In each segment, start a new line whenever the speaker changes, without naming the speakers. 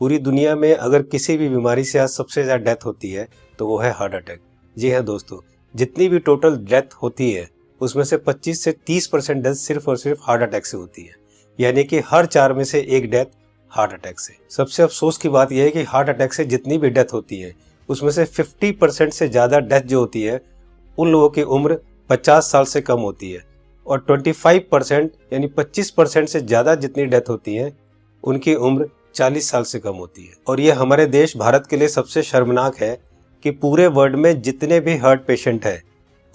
पूरी दुनिया में अगर किसी भी बीमारी से आज सबसे ज़्यादा डेथ होती है तो वो है हार्ट अटैक। जी हाँ दोस्तों, जितनी भी टोटल डेथ होती है उसमें से 25 से 30% डेथ सिर्फ और सिर्फ हार्ट अटैक से होती है, यानी कि हर 4 में से एक डेथ हार्ट अटैक से। सबसे अफसोस की बात यह है कि हार्ट अटैक से जितनी भी डेथ होती है उसमें से 50% से ज़्यादा डेथ जो होती है उन लोगों की उम्र 50 साल से कम होती है, और 25% यानी 25% से ज़्यादा जितनी डेथ होती है उनकी उम्र 40 साल से कम होती है। और ये हमारे देश भारत के लिए सबसे शर्मनाक है कि पूरे वर्ल्ड में जितने भी हार्ट पेशेंट हैं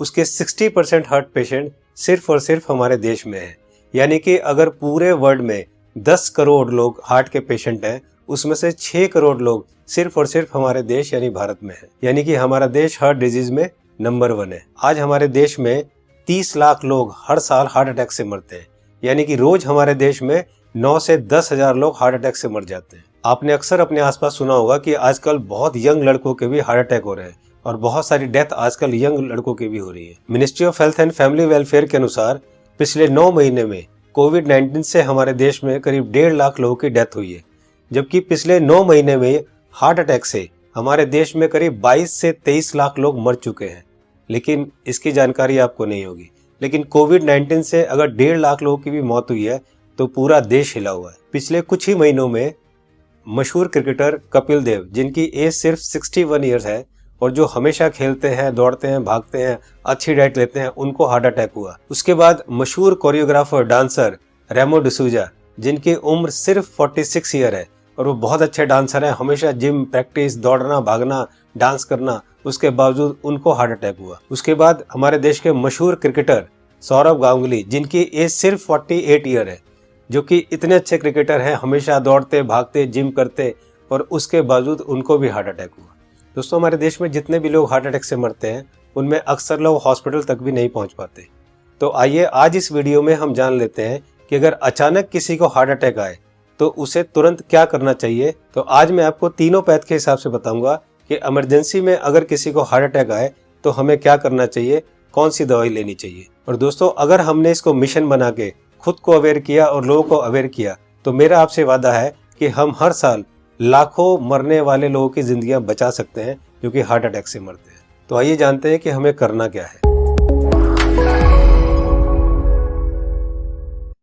उसके 60% हार्ट पेशेंट सिर्फ और सिर्फ हमारे देश में है। यानी कि अगर पूरे वर्ल्ड में 10 करोड़ लोग हार्ट के पेशेंट हैं उसमें से 6 करोड़ लोग सिर्फ और सिर्फ हमारे देश यानी भारत में है। यानी कि हमारा देश हार्ट डिजीज में नंबर 1 है। आज हमारे देश में 30 लाख लोग हर साल हार्ट अटैक से मरते हैं, यानी कि रोज हमारे देश में 9 से 10 हजार लोग हार्ट अटैक से मर जाते हैं। आपने अक्सर अपने आसपास सुना होगा कि आजकल बहुत यंग लड़कों के भी हार्ट अटैक हो रहे हैं और बहुत सारी डेथ आजकल यंग लड़कों की भी हो रही है। Ministry of health and family welfare के अनुसार पिछले 9 महीने में कोविड-19 से हमारे देश में करीब 1.5 लाख लोगों की डेथ हुई है, जबकि पिछले 9 महीने में हार्ट अटैक से हमारे देश में करीब 22 से 23 लाख लोग मर चुके हैं। लेकिन इसकी जानकारी आपको नहीं होगी, लेकिन कोविड-19 से अगर 1.5 लाख लोगों की भी मौत हुई है तो पूरा देश हिला हुआ है। पिछले कुछ ही महीनों में मशहूर क्रिकेटर कपिल देव, जिनकी एज सिर्फ 61 ईयर्स है और जो हमेशा खेलते हैं, दौड़ते हैं, भागते हैं, अच्छी डाइट लेते हैं, उनको हार्ट अटैक हुआ। उसके बाद मशहूर कोरियोग्राफर डांसर रेमो डिसूजा, जिनकी उम्र सिर्फ 46 ईयर है और वो बहुत अच्छे डांसर हैं, हमेशा जिम, प्रैक्टिस, दौड़ना, भागना, डांस करना, उसके बावजूद उनको हार्ट अटैक हुआ। उसके बाद हमारे देश के मशहूर क्रिकेटर सौरव गांगुली, जिनकी एज सिर्फ 48 ईयर है, जो कि इतने अच्छे क्रिकेटर हैं, हमेशा दौड़ते, भागते, जिम करते, और उसके बावजूद उनको भी हार्ट अटैक हुआ। दोस्तों, हमारे देश में जितने भी लोग हार्ट अटैक से मरते हैं उनमें अक्सर लोग हॉस्पिटल तक भी नहीं पहुंच पाते। तो आइए आज इस वीडियो में हम जान लेते हैं कि अगर अचानक किसी को हार्ट अटैक आए तो उसे तुरंत क्या करना चाहिए। तो आज मैं आपको तीनों पैथ के हिसाब से बताऊंगा कि इमरजेंसी में अगर किसी को हार्ट अटैक आए तो हमें क्या करना चाहिए, कौन सी दवाई लेनी चाहिए। और दोस्तों, अगर हमने इसको मिशन बना के खुद को अवेयर किया और लोगों को अवेयर किया तो मेरा आपसे वादा है कि हम हर साल लाखों मरने वाले लोगों की जिंदगियां बचा सकते हैं जो कि हार्ट अटैक से मरते हैं। तो आइए जानते हैं कि हमें करना क्या है।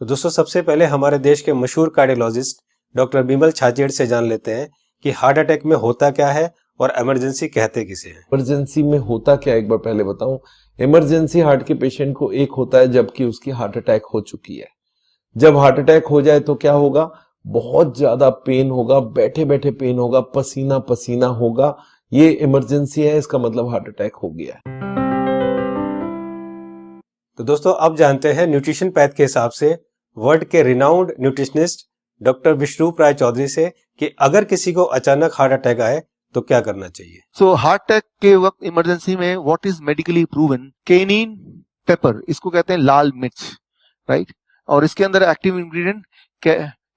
तो दोस्तों, सबसे पहले हमारे देश के मशहूर कार्डियोलॉजिस्ट डॉक्टर बिमल छाजेड़ से जान लेते हैं कि हार्ट अटैक में होता क्या है और इमरजेंसी कहते किसे हैं।
इमरजेंसी में होता क्या, एक बार पहले बताऊं। इमरजेंसी हार्ट के पेशेंट को एक होता है जबकि उसकी हार्ट अटैक हो चुकी है। जब हार्ट अटैक हो जाए तो क्या होगा, बहुत ज्यादा पेन होगा, बैठे बैठे पेन होगा, पसीना पसीना होगा। ये इमरजेंसी है, इसका मतलब हार्ट अटैक हो गया है।
तो दोस्तों, अब जानते हैं न्यूट्रिशन पैथ के हिसाब से वर्ल्ड के रिनाउंड न्यूट्रिशनिस्ट डॉक्टर विश्वरूप राय चौधरी से कि अगर किसी को अचानक हार्ट अटैक आए तो क्या करना चाहिए।
सो हार्ट अटैक के वक्त इमरजेंसी में what is medically proven, cayenne pepper, इसको कहते हैं लाल मिर्च, राइट। और इसके अंदर active ingredient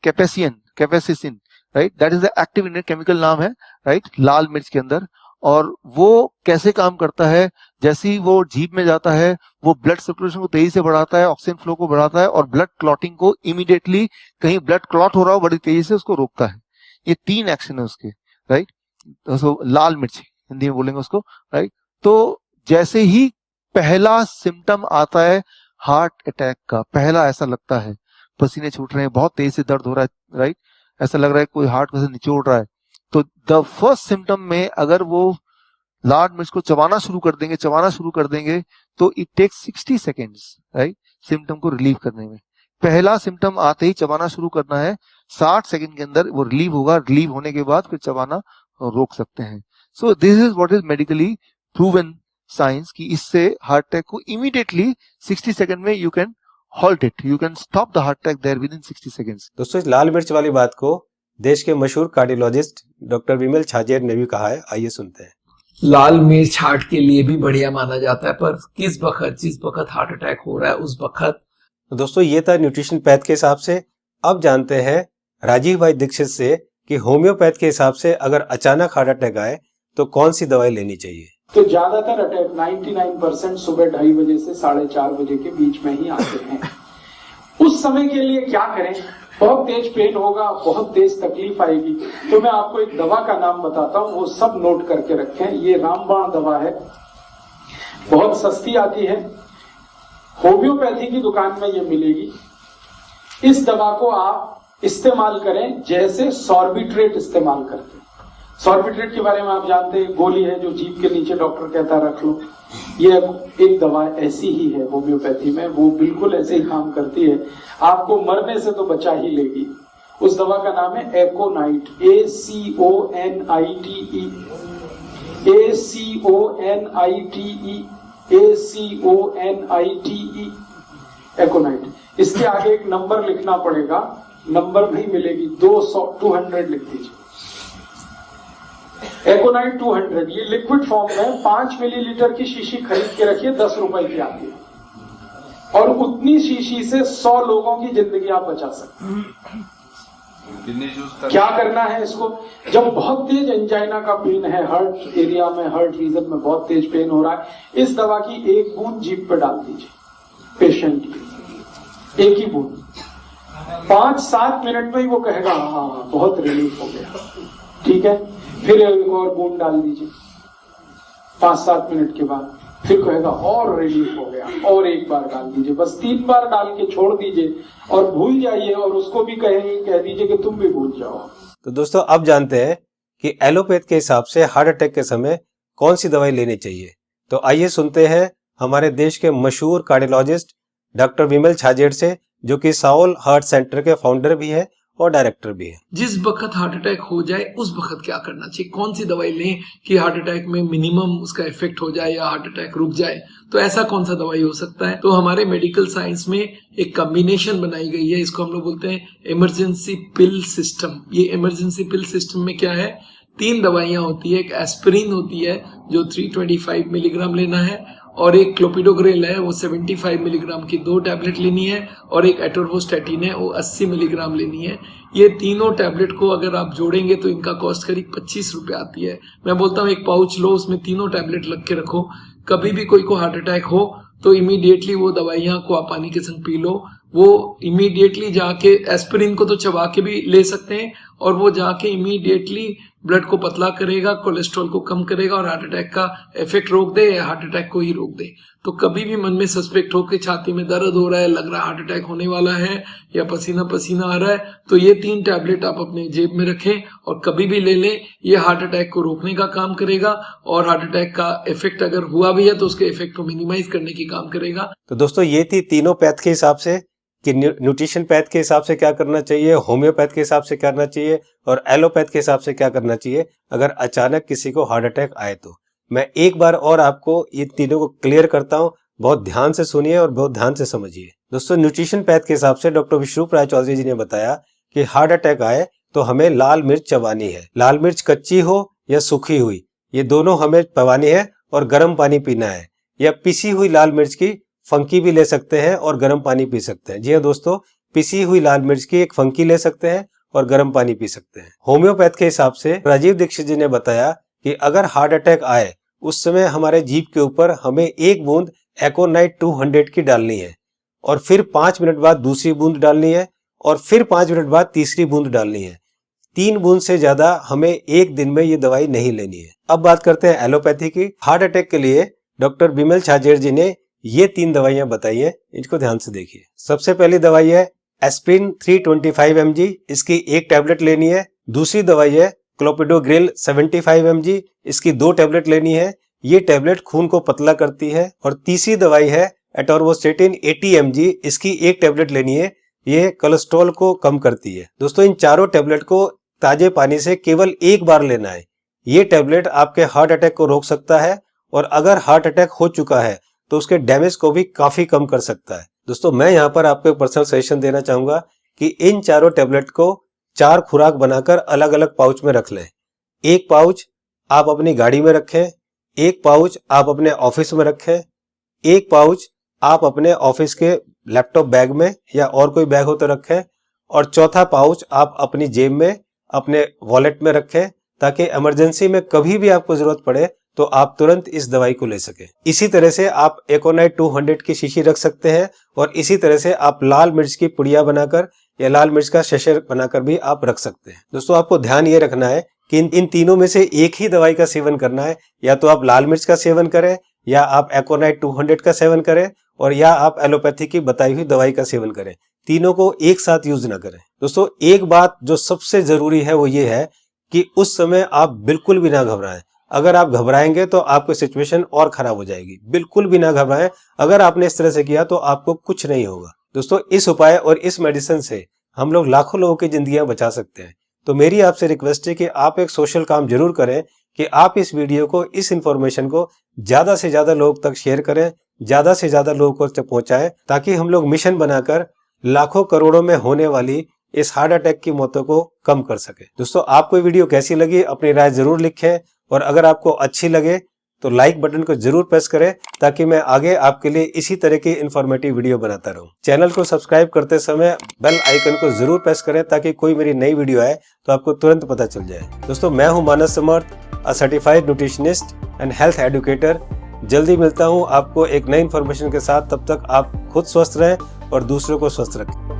capsaicin, right, that is the active ingredient, chemical नाम है, राइट, लाल मिर्च के अंदर। और वो कैसे काम करता है, जैसे ही वो जीभ में जाता है वो ब्लड सर्कुलेशन को तेजी से बढ़ाता है, ऑक्सीजन फ्लो को बढ़ाता है और ब्लड क्लॉटिंग को इमीडिएटली, कहीं ब्लड क्लॉट हो रहा हो बड़ी तेजी से उसको रोकता है। ये 3 एक्शन है उसके, राइट। तो लाल मिर्च हिंदी में बोलेंगे उसको, राइट। तो जैसे ही पहला सिम्टम आता है हार्ट अटैक का, पहला ऐसा लगता है पसीने छूट रहे हैं, बहुत तेज से दर्द हो रहा है, राइट, ऐसा लग रहा है कोई हार्ट को से निचोड़ रहा है, तो द फर्स्ट सिम्टम में अगर वो लाल मिर्च को चबाना शुरू कर देंगे तो it takes 60 seconds, right, symptom को रिलीव करने में। पहला सिम्टम आते ही चबाना शुरू करना है, 60 सेकेंड के अंदर वो रिलीव होगा, रिलीव होने के बाद फिर चबाना रोक सकते हैं। So this is what is medically proven science कि इससे हार्ट अटैक को इमीडिएटली 60 सेकेंड में you can halt it, you can stop the heart attack there within 60 seconds.
दोस्तों, इस लाल मिर्च वाली बात को देश के मशहूर कार्डियोलॉजिस्ट डॉक्टर विमल छाजेड़ ने भी कहा है, आइए सुनते हैं।
लाल मिर्च हार्ट के लिए भी बढ़िया माना जाता है, पर जिस वक्त हार्ट अटैक हो रहा है उस वक्त।
तो दोस्तों, ये था न्यूट्रिशन पैथ के हिसाब से। अब जानते हैं राजीव भाई दीक्षित से कि होम्योपैथ के हिसाब से अगर अचानक हार्ट अटैक आए तो कौन सी दवाई लेनी चाहिए।
तो ज्यादातर अटैक 99% सुबह 2:30 बजे से 4:30 बजे के बीच में ही आते हैं। उस समय के लिए क्या करें, बहुत तेज पेन होगा, बहुत तेज तकलीफ आएगी। तो मैं आपको एक दवा का नाम बताता हूँ, वो सब नोट करके रखें। ये रामबाण दवा है, बहुत सस्ती आती है, होम्योपैथी की दुकान में ये मिलेगी। इस दवा को आप इस्तेमाल करें जैसे सॉर्बिट्रेट इस्तेमाल करते हैं। सॉर्बिट्रेट के बारे में आप जानते हैं, गोली है जो जीभ के नीचे डॉक्टर कहता है रख लो। ये एक दवा ऐसी ही है होम्योपैथी में, वो बिल्कुल ऐसे ही काम करती है, आपको मरने से तो बचा ही लेगी। उस दवा का नाम है एकोनाइट, ACONITE, ACONITE, एकोनाइट। इसके आगे एक नंबर लिखना पड़ेगा, नंबर नहीं मिलेगी, 200 लिख दीजिए। एकोनाइट 200, ये लिक्विड फॉर्म में 5 मिलीलीटर की शीशी खरीद के रखिए, 10 रुपए की आती है, और उतनी शीशी से 100 लोगों की जिंदगी आप बचा सकते हैं। क्या करना है इसको? जब बहुत तेज एंजाइना का पेन है, हार्ट एरिया में, हार्ट रीजन में बहुत तेज पेन हो रहा है, इस दवा की एक बूंद जीभ पे डाल दीजिए पेशेंट की, एक ही बूंद। 5-7 मिनट में ही वो कहेगा हाँ बहुत रिलीफ हो गया, ठीक है। फिर एक और बूंद डाल दीजिए 5-7 मिनट के बाद, फिर कहेगा और रिलीफ हो गया, और एक बार डाल दीजिए। बस 3 बार डाल के छोड़ दीजिए और भूल जाइए, और उसको भी कह दीजिए कि तुम भी भूल जाओ।
तो दोस्तों अब जानते हैं कि एलोपैथ के हिसाब से हार्ट अटैक के समय कौन सी दवाई लेनी चाहिए। तो आइए सुनते हैं हमारे देश के मशहूर कार्डियोलॉजिस्ट डॉक्टर विमल छाजेड़ से, जो कि साउल हार्ट सेंटर के फाउंडर भी है और डायरेक्टर भी है।
जिस वक्त हार्ट अटैक हो जाए उस वक्त क्या करना चाहिए, कौन सी दवाई लें कि हार्ट अटैक में मिनिमम उसका इफेक्ट हो जाए या हार्ट अटैक रुक जाए, तो ऐसा कौन सा दवाई हो सकता है। तो हमारे मेडिकल साइंस में एक कॉम्बिनेशन बनाई गई है, इसको हम लोग बोलते हैं इमरजेंसी पिल सिस्टम। ये इमरजेंसी पिल सिस्टम में क्या है, 3 दवाइयां होती है। एक एस्पिरिन होती है जो 325 मिलीग्राम लेना है, और एक क्लोपिडोग्रेल है वो 75 मिलीग्राम की 2 टैबलेट लेनी है, और एक एटोर्वोस्टैटिन है वो 80 मिलीग्राम लेनी है। ये तीनों टैबलेट को अगर आप जोड़ेंगे तो इनका कॉस्ट करीब 25 रुपये आती है। मैं बोलता हूँ एक पाउच लो, उसमें तीनों टैबलेट लग के रखो, कभी भी कोई को हार्ट अटैक हो तो इमीडिएटली वो दवाइयाँ को आप पानी के संग पी लो। वो इमीडिएटली जाके एस्पिरिन को तो चबा के भी ले सकते हैं, और वो जाके इमीडिएटली ब्लड को पतला करेगा, कोलेस्ट्रॉल को कम करेगा, और हार्ट अटैक का इफेक्ट रोक दे या हार्ट अटैक को ही रोक दे। तो कभी भी मन में सस्पेक्ट हो कि छाती में दर्द हो रहा है, लग रहा है हार्ट अटैक होने वाला है, या पसीना पसीना आ रहा है, तो ये 3 टैबलेट आप अपने जेब में रखें और कभी भी ले लें। ये हार्ट अटैक को रोकने का काम करेगा, और हार्ट अटैक का इफेक्ट अगर हुआ भी है तो उसके इफेक्ट को मिनिमाइज करने की काम करेगा।
तो दोस्तों ये थी तीनों पैथ के हिसाब से कि न्यूट्रिशन पैथ के हिसाब से क्या करना चाहिए, होम्योपैथ के हिसाब से क्या करना चाहिए, और एलोपैथ के हिसाब से क्या करना चाहिए अगर अचानक किसी को हार्ट अटैक आए। तो मैं एक बार और आपको ये तीनों को क्लियर करता हूँ, बहुत ध्यान से सुनिए और बहुत ध्यान से समझिए। दोस्तों न्यूट्रिशन पैथ के हिसाब से डॉक्टर विष्णु राय चौधरी जी ने बताया कि हार्ट अटैक आए तो हमें लाल मिर्च चबानी है। लाल मिर्च कच्ची हो या सूखी हुई, ये दोनों हमें चबानी है, और गर्म पानी पीना है। या पिसी हुई लाल मिर्च की फंकी भी ले सकते हैं और गर्म पानी पी सकते हैं। जी हाँ दोस्तों, पिसी हुई लाल मिर्च की एक फंकी ले सकते हैं और गर्म पानी पी सकते हैं। होम्योपैथ के हिसाब से राजीव दीक्षित जी ने बताया कि अगर हार्ट अटैक आए उस समय हमारे जीभ के ऊपर हमें 1 बूंद एकोनाइट 200 की डालनी है, और फिर 5 मिनट बाद दूसरी बूंद डालनी है, और फिर 5 मिनट बाद तीसरी बूंद डालनी है। 3 बूंद से ज्यादा हमें एक दिन में ये दवाई नहीं लेनी है। अब बात करते हैं एलोपैथी की। हार्ट अटैक के लिए डॉक्टर विमल छाजेड़ जी ने ये 3 दवाइयां बताई है, इनको ध्यान से देखिए। सबसे पहली दवाई है एस्पिरिन 325 mg, इसकी 1 टैबलेट लेनी है। दूसरी दवाई है क्लोपिडोग्रेल 75 mg, इसकी 2 टैबलेट लेनी है। ये टैबलेट खून को पतला करती है। और तीसरी दवाई है एटोर्वोस्टैटिन 80 mg, इसकी 1 टैबलेट लेनी है। ये कोलेस्ट्रॉल को कम करती है। दोस्तों इन चारों टैबलेट को ताजे पानी से केवल 1 बार लेना है। ये टैबलेट आपके हार्ट अटैक को रोक सकता है, और अगर हार्ट अटैक हो चुका है तो उसके डैमेज को भी काफी कम कर सकता है। दोस्तों मैं यहाँ पर आपको एक पर्सनल सजेशन देना चाहूंगा कि इन चारों टैबलेट को 4 खुराक बनाकर अलग अलग पाउच में रख लें। 1 पाउच आप अपनी गाड़ी में रखें, 1 पाउच आप अपने ऑफिस में रखें, 1 पाउच आप अपने ऑफिस के लैपटॉप बैग में या और कोई बैग हो तो रखें, और चौथा पाउच आप अपनी जेब में, अपने वॉलेट में रखें, ताकि इमरजेंसी में कभी भी आपको जरूरत पड़े तो आप तुरंत इस दवाई को ले सकें। इसी तरह से आप एकोनाइट 200 की शीशी रख सकते हैं, और इसी तरह से आप लाल मिर्च की पुड़िया बनाकर या लाल मिर्च का शशे बनाकर भी आप रख सकते हैं। दोस्तों आपको ध्यान ये रखना है कि इन तीनों में से एक ही दवाई का सेवन करना है। या तो आप लाल मिर्च का सेवन करें, या आप एकोनाइट 200 का सेवन करें, और या आप एलोपैथी की बताई हुई दवाई का सेवन करें। तीनों को एक साथ यूज ना करें। दोस्तों एक बात जो सबसे जरूरी है वो ये है कि उस समय आप बिल्कुल भी ना घबराएं। अगर आप घबराएंगे तो आपकी सिचुएशन और खराब हो जाएगी। बिल्कुल भी ना घबराएं। अगर आपने इस तरह से किया तो आपको कुछ नहीं होगा। दोस्तों इस उपाय और इस मेडिसिन से हम लोग लाखों लोगों की जिंदगियां बचा सकते हैं। तो मेरी आपसे रिक्वेस्ट है कि आप एक सोशल काम जरूर करें कि आप इस वीडियो को, इस इंफॉर्मेशन को ज्यादा से ज्यादा लोग तक शेयर करें, ज्यादा से ज्यादा लोगों तक पहुंचाएं, ताकि हम लोग मिशन बनाकर लाखों करोड़ों में होने वाली इस हार्ट अटैक की मौतों को कम कर सके। दोस्तों आपको वीडियो कैसी लगी अपनी राय जरूर लिखें, और अगर आपको अच्छी लगे तो लाइक बटन को जरूर प्रेस करें, ताकि मैं आगे आपके लिए इसी तरह की इंफॉर्मेटिव वीडियो बनाता रहूं। चैनल को सब्सक्राइब करते समय बेल आइकन को जरूर प्रेस करें, ताकि कोई मेरी नई वीडियो आए तो आपको तुरंत पता चल जाए। दोस्तों मैं हूं Manas Samarth, a certified nutritionist and health educator. जल्दी मिलता हूं आपको एक नई इंफॉर्मेशन के साथ। तब तक आप खुद स्वस्थ रहें और दूसरों को स्वस्थ रखें।